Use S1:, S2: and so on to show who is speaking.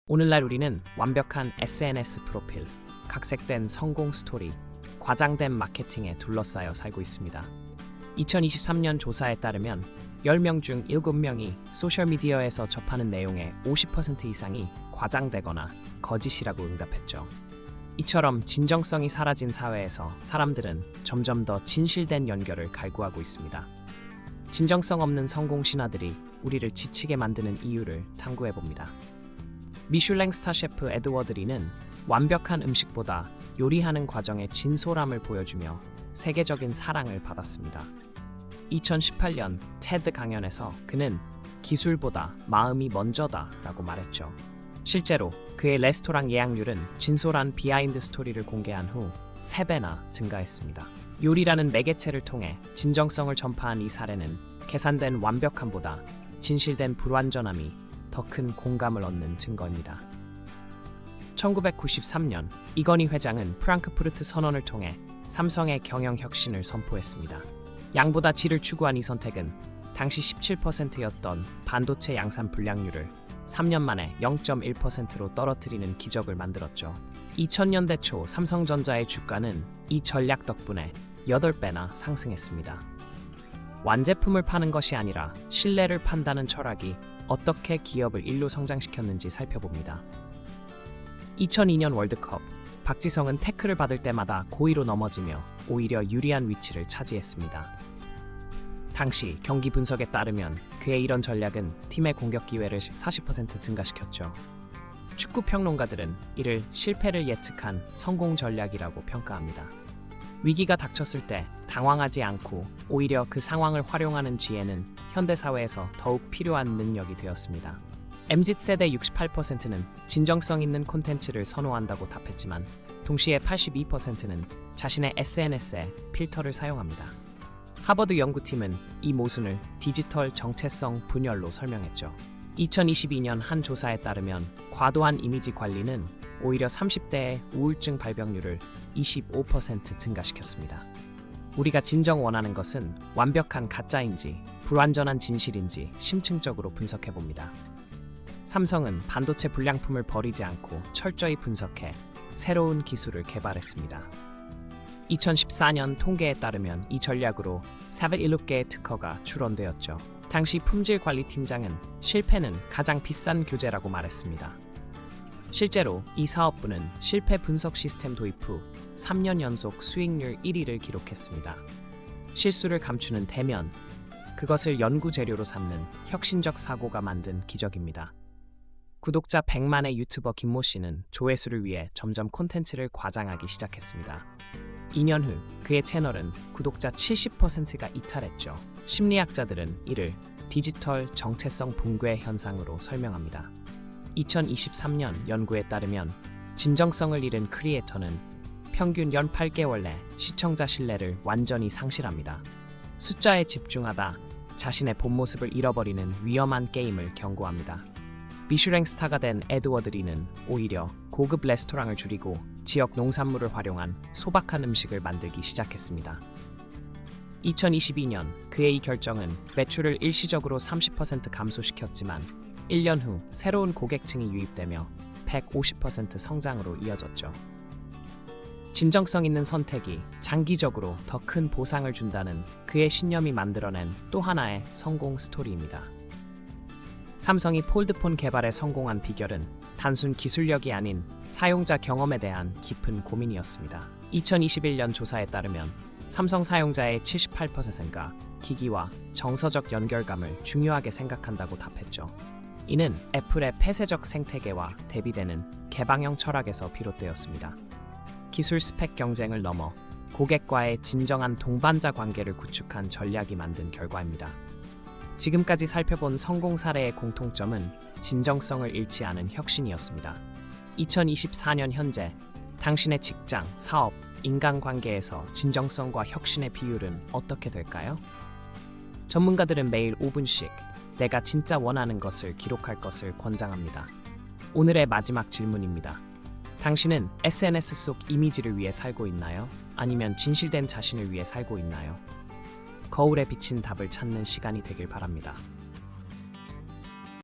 S1: 오늘날 우리는 완벽한 SNS 프로필, 각색된 성공 스토리, 과장된 마케팅에 둘러싸여 살고 있습니다. 2023년 조사에 따르면 10명 중 7명이 소셜미디어에서 접하는 내용의 50% 이상이 과장되거나 거짓이라고 응답했죠. 이처럼 진정성이 사라진 사회에서 사람들은 점점 더 진실된 연결을 갈구하고 있습니다. 진정성 없는 성공 신화들이 우리를 지치게 만드는 이유를 탐구해봅니다. 미슐랭 스타 셰프 에드워드 리는 완벽한 음식보다 요리하는 과정의 진솔함을 보여주며 세계적인 사랑을 받았습니다. 2018년 테드 강연에서 그는 기술보다 마음이 먼저다 라고 말했죠. 실제로 그의 레스토랑 예약률은 진솔한 비하인드 스토리를 공개한 후 3배나 증가했습니다. 요리라는 매개체를 통해 진정성을 전파한 이 사례는 계산된 완벽함보다 진실된 불완전함이 더 큰 공감을 얻는 증거입니다. 1993년 이건희 회장은 프랑크푸르트 선언을 통해 삼성의 경영 혁신을 선포했습니다. 양보다 질을 추구한 이 선택은 당시 17%였던 반도체 양산 불량률을 3년 만에 0.1%로 떨어뜨리는 기적을 만들었죠. 2000년대 초 삼성전자의 주가는 이 전략 덕분에 8배나 상승했습니다. 완제품을 파는 것이 아니라 신뢰를 판다는 철학이 어떻게 기업을 일로 성장시켰는지 살펴봅니다. 2002년 월드컵, 박지성은 태클을 받을 때마다 고의로 넘어지며 오히려 유리한 위치를 차지했습니다. 당시 경기 분석에 따르면 그의 이런 전략은 팀의 공격 기회를 40% 증가시켰죠. 축구 평론가들은 이를 실패를 예측한 성공 전략이라고 평가합니다. 위기가 닥쳤을 때 당황하지 않고 오히려 그 상황을 활용하는 지혜는 현대사회에서 더욱 필요한 능력이 되었습니다. MZ세대 68%는 진정성 있는 콘텐츠를 선호한다고 답했지만 동시에 82%는 자신의 SNS에 필터를 사용합니다. 하버드 연구팀은 이 모순을 디지털 정체성 분열로 설명했죠. 2022년 한 조사에 따르면 과도한 이미지 관리는 오히려 30대의 우울증 발병률을 25% 증가시켰습니다. 우리가 진정 원하는 것은 완벽한 가짜인지 불완전한 진실인지 심층적으로 분석해봅니다. 삼성은 반도체 불량품을 버리지 않고 철저히 분석해 새로운 기술을 개발했습니다. 2014년 통계에 따르면 이 전략으로 47개의 특허가 출원되었죠. 당시 품질관리팀장은 실패는 가장 비싼 교재라고 말했습니다. 실제로 이 사업부는 실패 분석 시스템 도입 후 3년 연속 수익률 1위를 기록했습니다. 실수를 감추는 대면, 그것을 연구 재료로 삼는 혁신적 사고가 만든 기적입니다. 구독자 100만의 유튜버 김모 씨는 조회수를 위해 점점 콘텐츠를 과장하기 시작했습니다. 2년 후 그의 채널은 구독자 70%가 이탈했죠. 심리학자들은 이를 디지털 정체성 붕괴 현상으로 설명합니다. 2023년 연구에 따르면 진정성을 잃은 크리에이터는 평균 연 8개월 내 시청자 신뢰를 완전히 상실합니다. 숫자에 집중하다 자신의 본 모습을 잃어버리는 위험한 게임을 경고합니다. 미슐랭 스타가 된 에드워드 리는 오히려 고급 레스토랑을 줄이고 지역 농산물을 활용한 소박한 음식을 만들기 시작했습니다. 2022년 그의 이 결정은 매출을 일시적으로 30% 감소시켰지만 1년 후 새로운 고객층이 유입되며 150% 성장으로 이어졌죠. 진정성 있는 선택이 장기적으로 더 큰 보상을 준다는 그의 신념이 만들어낸 또 하나의 성공 스토리입니다. 삼성이 폴드폰 개발에 성공한 비결은 단순 기술력이 아닌 사용자 경험에 대한 깊은 고민이었습니다. 2021년 조사에 따르면 삼성 사용자의 78%가 기기와 정서적 연결감을 중요하게 생각한다고 답했죠. 이는 애플의 폐쇄적 생태계와 대비되는 개방형 철학에서 비롯되었습니다. 기술 스펙 경쟁을 넘어 고객과의 진정한 동반자 관계를 구축한 전략이 만든 결과입니다. 지금까지 살펴본 성공 사례의 공통점은 진정성을 잃지 않은 혁신이었습니다. 2024년 현재 당신의 직장, 사업, 인간관계에서 진정성과 혁신의 비율은 어떻게 될까요? 전문가들은 매일 5분씩 내가 진짜 원하는 것을 기록할 것을 권장합니다. 오늘의 마지막 질문입니다. 당신은 SNS 속 이미지를 위해 살고 있나요? 아니면 진실된 자신을 위해 살고 있나요? 거울에 비친 답을 찾는 시간이 되길 바랍니다.